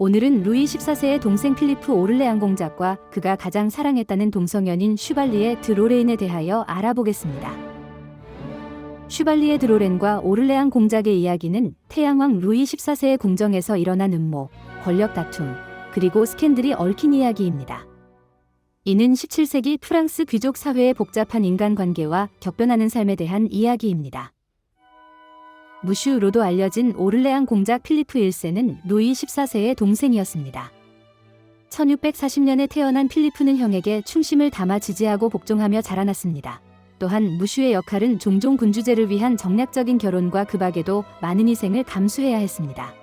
오늘은 루이 14세의 동생 필리프 오를레앙 공작과 그가 가장 사랑했다는 동성연인 슈발리에 드 로레인에 대하여 알아보겠습니다. 슈발리에 드 로렌과 오를레앙 공작의 이야기는 태양왕 루이 14세의 궁정에서 일어난 음모, 권력 다툼, 그리고 스캔들이 얽힌 이야기입니다. 이는 17세기 프랑스 귀족 사회의 복잡한 인간관계와 격변하는 삶에 대한 이야기입니다. 무슈로도 알려진 오를레앙 공작 필리프 1세는 루이 14세의 동생이었습니다. 1640년에 태어난 필리프는 형에게 충심을 담아 지지하고 복종하며 자라났습니다. 또한 무슈의 역할은 종종 군주제를 위한 정략적인 결혼과 그 밖에도 많은 희생을 감수해야 했습니다.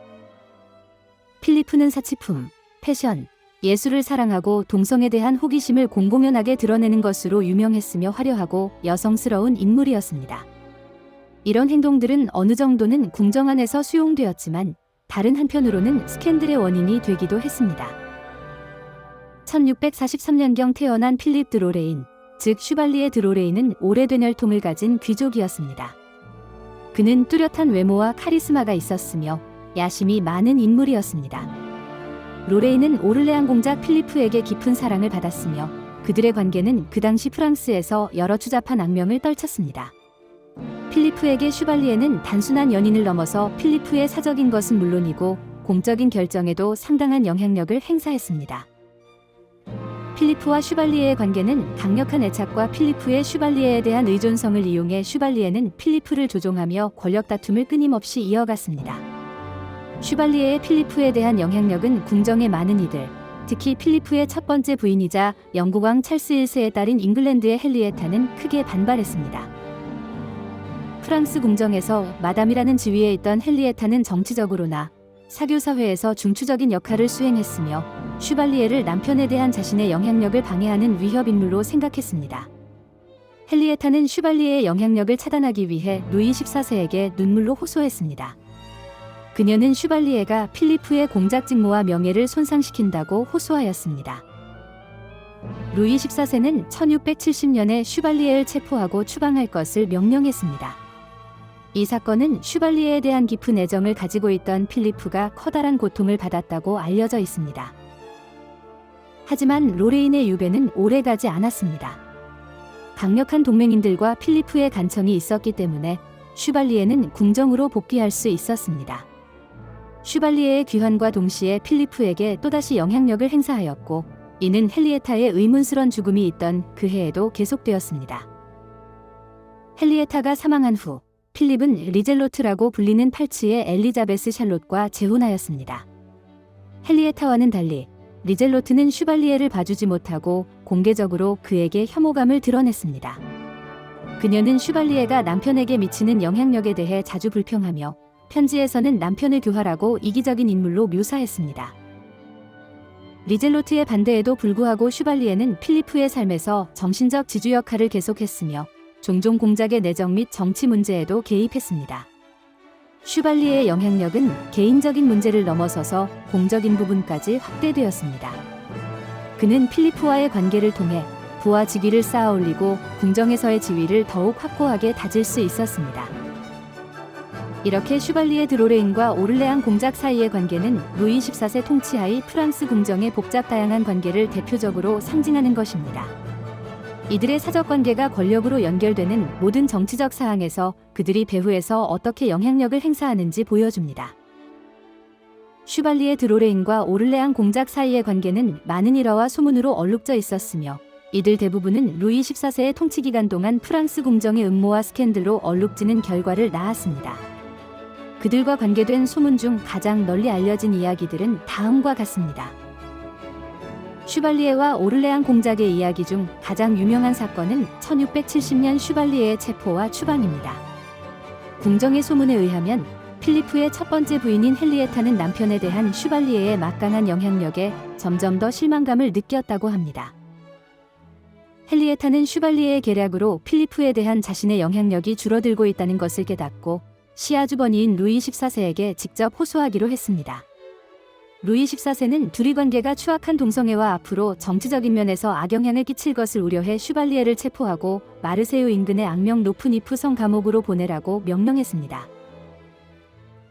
필리프는 사치품, 패션, 예술을 사랑하고 동성에 대한 호기심을 공공연하게 드러내는 것으로 유명했으며 화려하고 여성스러운 인물이었습니다. 이런 행동들은 어느 정도는 궁정 안에서 수용되었지만 다른 한편으로는 스캔들의 원인이 되기도 했습니다. 1643년경 태어난 필립 드 로레인, 즉 슈발리에 드 로레인은 오래된 혈통을 가진 귀족이었습니다. 그는 뚜렷한 외모와 카리스마가 있었으며 야심이 많은 인물이었습니다. 로레인은 오를레앙 공작 필리프에게 깊은 사랑을 받았으며 그들의 관계는 그 당시 프랑스에서 여러 추잡한 악명을 떨쳤습니다. 필리프에게 슈발리에는 단순한 연인을 넘어서 필리프의 사적인 것은 물론이고 공적인 결정에도 상당한 영향력을 행사했습니다. 필리프와 슈발리에의 관계는 강력한 애착과 필리프의 슈발리에에 대한 의존성을 이용해 슈발리에는 필리프를 조종하며 권력 다툼을 끊임없이 이어갔습니다. 슈발리에의 필리프에 대한 영향력은 궁정의 많은 이들, 특히 필리프의 첫 번째 부인이자 영국왕 찰스 1세의 딸인 잉글랜드의 헨리에타는 크게 반발했습니다. 프랑스 궁정에서 마담이라는 지위에 있던 헨리에타는 정치적으로나 사교사회에서 중추적인 역할을 수행했으며 슈발리에를 남편에 대한 자신의 영향력을 방해하는 위협 인물로 생각했습니다. 헨리에타는 슈발리에의 영향력을 차단하기 위해 루이 14세에게 눈물로 호소했습니다. 그녀는 슈발리에가 필리프의 공작 직무와 명예를 손상시킨다고 호소하였습니다. 루이 14세는 1670년에 슈발리에를 체포하고 추방할 것을 명령했습니다. 이 사건은 슈발리에에 대한 깊은 애정을 가지고 있던 필리프가 커다란 고통을 받았다고 알려져 있습니다. 하지만 로레인의 유배는 오래가지 않았습니다. 강력한 동맹인들과 필리프의 간청이 있었기 때문에 슈발리에는 궁정으로 복귀할 수 있었습니다. 슈발리에의 귀환과 동시에 필리프에게 또다시 영향력을 행사하였고 이는 헨리에타의 의문스런 죽음이 있던 그 해에도 계속되었습니다. 헨리에타가 사망한 후 필립은 리젤로트라고 불리는 팔치의 엘리자베스 샬롯과 재혼하였습니다. 헨리에타와는 달리 리젤로트는 슈발리에를 봐주지 못하고 공개적으로 그에게 혐오감을 드러냈습니다. 그녀는 슈발리에가 남편에게 미치는 영향력에 대해 자주 불평하며 편지에서는 남편을 교활하고 이기적인 인물로 묘사했습니다. 리젤로트의 반대에도 불구하고 슈발리에는 필리프의 삶에서 정신적 지주 역할을 계속했으며 종종 공작의 내정 및 정치 문제에도 개입했습니다. 슈발리에의 영향력은 개인적인 문제를 넘어서서 공적인 부분까지 확대되었습니다. 그는 필리프와의 관계를 통해 부와 직위를 쌓아올리고 궁정에서의 지위를 더욱 확고하게 다질 수 있었습니다. 이렇게 슈발리에 드 로레인과 오를레앙 공작 사이의 관계는 루이 14세 통치하의 프랑스 궁정의 복잡 다양한 관계를 대표적으로 상징하는 것입니다. 이들의 사적 관계가 권력으로 연결되는 모든 정치적 사항에서 그들이 배후에서 어떻게 영향력을 행사하는지 보여줍니다. 슈발리에 드 로레인과 오를레앙 공작 사이의 관계는 많은 일화와 소문으로 얼룩져 있었으며 이들 대부분은 루이 14세의 통치 기간 동안 프랑스 궁정의 음모와 스캔들로 얼룩지는 결과를 낳았습니다. 그들과 관계된 소문 중 가장 널리 알려진 이야기들은 다음과 같습니다. 슈발리에와 오를레앙 공작의 이야기 중 가장 유명한 사건은 1670년 슈발리에의 체포와 추방입니다. 궁정의 소문에 의하면 필리프의 첫 번째 부인인 헨리에타는 남편에 대한 슈발리에의 막강한 영향력에 점점 더 실망감을 느꼈다고 합니다. 헨리에타는 슈발리에의 계략으로 필리프에 대한 자신의 영향력이 줄어들고 있다는 것을 깨닫고 시아주버니인 루이 14세에게 직접 호소하기로 했습니다. 루이 14세는 둘이 관계가 추악한 동성애와 앞으로 정치적인 면에서 악영향을 끼칠 것을 우려해 슈발리에를 체포하고 마르세유 인근의 악명 높은 이프 성 감옥으로 보내라고 명령했습니다.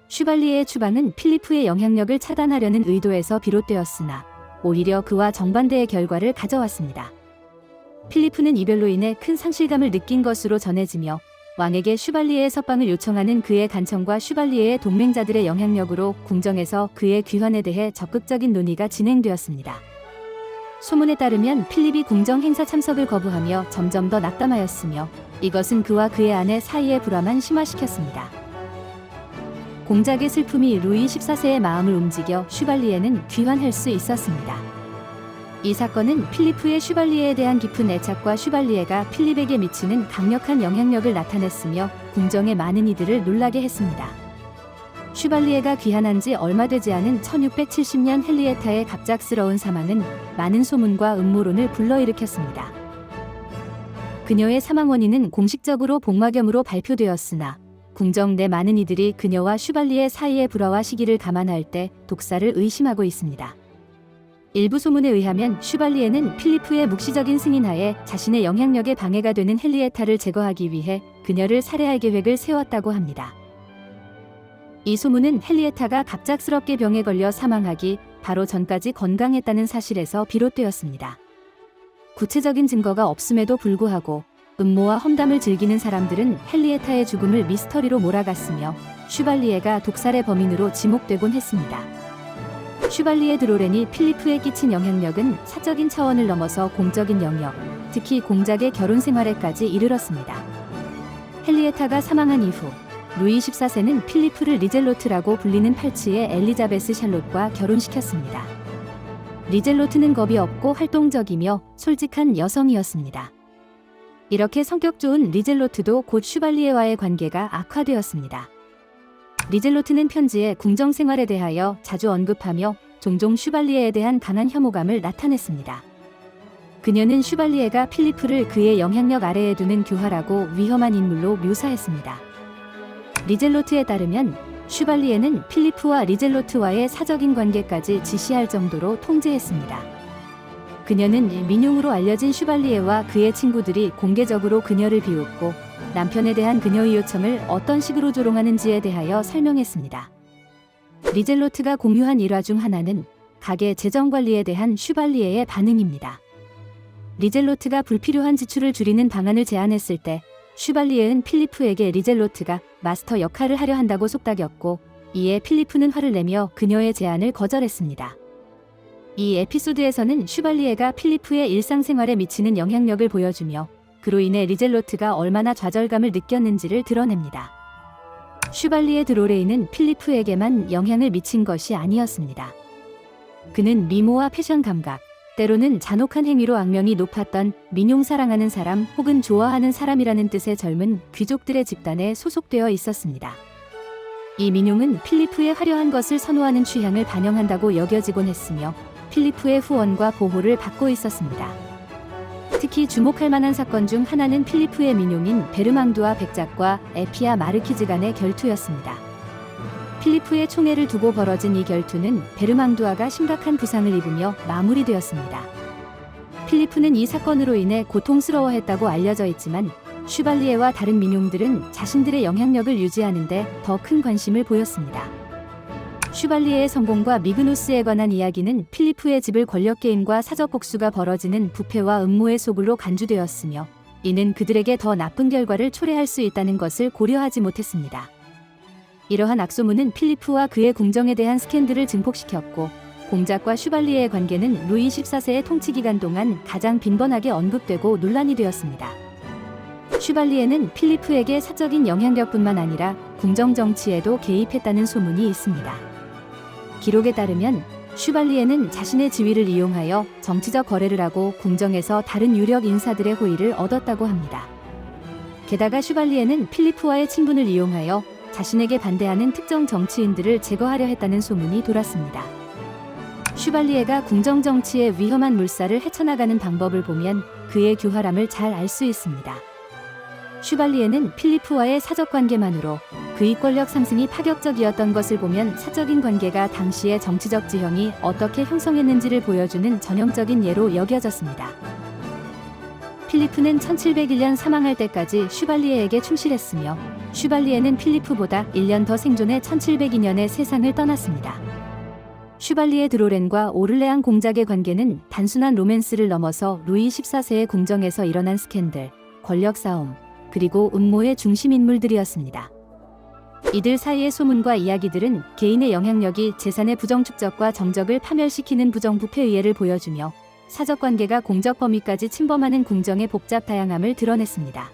슈발리에의 추방은 필리프의 영향력을 차단하려는 의도에서 비롯되었으나 오히려 그와 정반대의 결과를 가져왔습니다. 필리프는 이별로 인해 큰 상실감을 느낀 것으로 전해지며 왕에게 슈발리에의 석방을 요청하는 그의 간청과 슈발리에의 동맹자들의 영향력으로 궁정에서 그의 귀환에 대해 적극적인 논의가 진행되었습니다. 소문에 따르면 필립이 궁정 행사 참석을 거부하며 점점 더 낙담하였으며 이것은 그와 그의 아내 사이의 불화만 심화시켰습니다. 공작의 슬픔이 루이 14세의 마음을 움직여 슈발리에는 귀환할 수 있었습니다. 이 사건은 필리프의 슈발리에에 대한 깊은 애착과 슈발리에가 필립에게 미치는 강력한 영향력을 나타냈으며 궁정의 많은 이들을 놀라게 했습니다. 슈발리에가 귀환한 지 얼마 되지 않은 1670년 헨리에타의 갑작스러운 사망은 많은 소문과 음모론을 불러일으켰습니다. 그녀의 사망 원인은 공식적으로 복막염으로 발표되었으나 궁정 내 많은 이들이 그녀와 슈발리에 사이의 불화와 시기를 감안할 때 독사를 의심하고 있습니다. 일부 소문에 의하면 슈발리에는 필리프의 묵시적인 승인하에 자신의 영향력에 방해가 되는 헨리에타를 제거하기 위해 그녀를 살해할 계획을 세웠다고 합니다. 이 소문은 헨리에타가 갑작스럽게 병에 걸려 사망하기 바로 전까지 건강했다는 사실에서 비롯되었습니다. 구체적인 증거가 없음에도 불구하고 음모와 험담을 즐기는 사람들은 헨리에타의 죽음을 미스터리로 몰아갔으며 슈발리에가 독살의 범인으로 지목되곤 했습니다. 슈발리에 드로렌이 필리프에 끼친 영향력은 사적인 차원을 넘어서 공적인 영역, 특히 공작의 결혼 생활에까지 이르렀습니다. 헨리에타가 사망한 이후 루이 14세는 필리프를 리젤로트라고 불리는 팔치의 엘리자베스 샬롯과 결혼시켰습니다. 리젤로트는 겁이 없고 활동적이며 솔직한 여성이었습니다. 이렇게 성격 좋은 리젤로트도 곧 슈발리에와의 관계가 악화되었습니다. 리젤로트는 편지에 궁정 생활에 대하여 자주 언급하며 종종 슈발리에에 대한 강한 혐오감을 나타냈습니다. 그녀는 슈발리에가 필리프를 그의 영향력 아래에 두는 교활하고 위험한 인물로 묘사했습니다. 리젤로트에 따르면 슈발리에는 필리프와 리젤로트와의 사적인 관계까지 지시할 정도로 통제했습니다. 그녀는 민용으로 알려진 슈발리에와 그의 친구들이 공개적으로 그녀를 비웃고 남편에 대한 그녀의 요청을 어떤 식으로 조롱하는지에 대하여 설명했습니다. 리젤로트가 공유한 일화 중 하나는 가게 재정 관리에 대한 슈발리에의 반응입니다. 리젤로트가 불필요한 지출을 줄이는 방안을 제안했을 때 슈발리에는 필리프에게 리젤로트가 마스터 역할을 하려 한다고 속닥였고 이에 필리프는 화를 내며 그녀의 제안을 거절했습니다. 이 에피소드에서는 슈발리에가 필리프의 일상생활에 미치는 영향력을 보여주며 그로 인해 리젤로트가 얼마나 좌절감을 느꼈는지를 드러냅니다. 슈발리에 드로레이는 필리프에게만 영향을 미친 것이 아니었습니다. 그는 미모와 패션 감각, 때로는 잔혹한 행위로 악명이 높았던 민용 사랑하는 사람 혹은 좋아하는 사람이라는 뜻의 젊은 귀족들의 집단에 소속되어 있었습니다. 이 민용은 필리프의 화려한 것을 선호하는 취향을 반영한다고 여겨지곤 했으며 필리프의 후원과 보호를 받고 있었습니다. 특히 주목할 만한 사건 중 하나는 필리프의 민용인 베르망두아 백작과 에피아 마르키즈 간의 결투였습니다. 필리프의 총애를 두고 벌어진 이 결투는 베르망두아가 심각한 부상을 입으며 마무리되었습니다. 필리프는 이 사건으로 인해 고통스러워했다고 알려져 있지만 슈발리에와 다른 민용들은 자신들의 영향력을 유지하는 데 더 큰 관심을 보였습니다. 슈발리에의 성공과 미그누스에 관한 이야기는 필리프의 집을 권력게임과 사적복수가 벌어지는 부패와 음모의 소굴로 간주되었으며 이는 그들에게 더 나쁜 결과를 초래할 수 있다는 것을 고려하지 못했습니다. 이러한 악소문은 필리프와 그의 궁정에 대한 스캔들을 증폭시켰고 공작과 슈발리에의 관계는 루이 14세의 통치 기간 동안 가장 빈번하게 언급되고 논란이 되었습니다. 슈발리에는 필리프에게 사적인 영향력뿐만 아니라 궁정 정치에도 개입했다는 소문이 있습니다. 기록에 따르면 슈발리에는 자신의 지위를 이용하여 정치적 거래를 하고 궁정에서 다른 유력 인사들의 호의를 얻었다고 합니다. 게다가 슈발리에는 필리프와의 친분을 이용하여 자신에게 반대하는 특정 정치인들을 제거하려 했다는 소문이 돌았습니다. 슈발리에가 궁정 정치의 위험한 물살을 헤쳐나가는 방법을 보면 그의 교활함을 잘 알 수 있습니다. 슈발리에는 필리프와의 사적 관계만으로 그의 권력 상승이 파격적이었던 것을 보면 사적인 관계가 당시의 정치적 지형이 어떻게 형성했는지를 보여주는 전형적인 예로 여겨졌습니다. 필리프는 1701년 사망할 때까지 슈발리에에게 충실했으며 슈발리에는 필리프보다 1년 더 생존해 1702년에 세상을 떠났습니다. 슈발리에 드로렌과 오를레앙 공작의 관계는 단순한 로맨스를 넘어서 루이 14세의 궁정에서 일어난 스캔들, 권력 싸움, 그리고 음모의 중심 인물들이었습니다. 이들 사이의 소문과 이야기들은 개인의 영향력이 재산의 부정축적과 정적을 파멸시키는 부정부패의례를 보여주며 사적관계가 공적 범위까지 침범하는 궁정의 복잡 다양함을 드러냈습니다.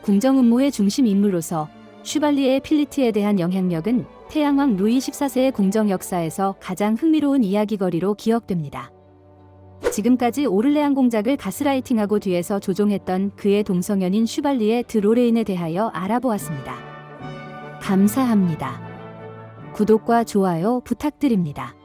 궁정 음모의 중심 인물로서 슈발리에의 필리트에 대한 영향력은 태양왕 루이 14세의 궁정 역사에서 가장 흥미로운 이야기거리로 기억됩니다. 지금까지 오를레앙 공작을 가스라이팅하고 뒤에서 조종했던 그의 동성연인 슈발리에 드로레인에 대하여 알아보았습니다. 감사합니다. 구독과 좋아요 부탁드립니다.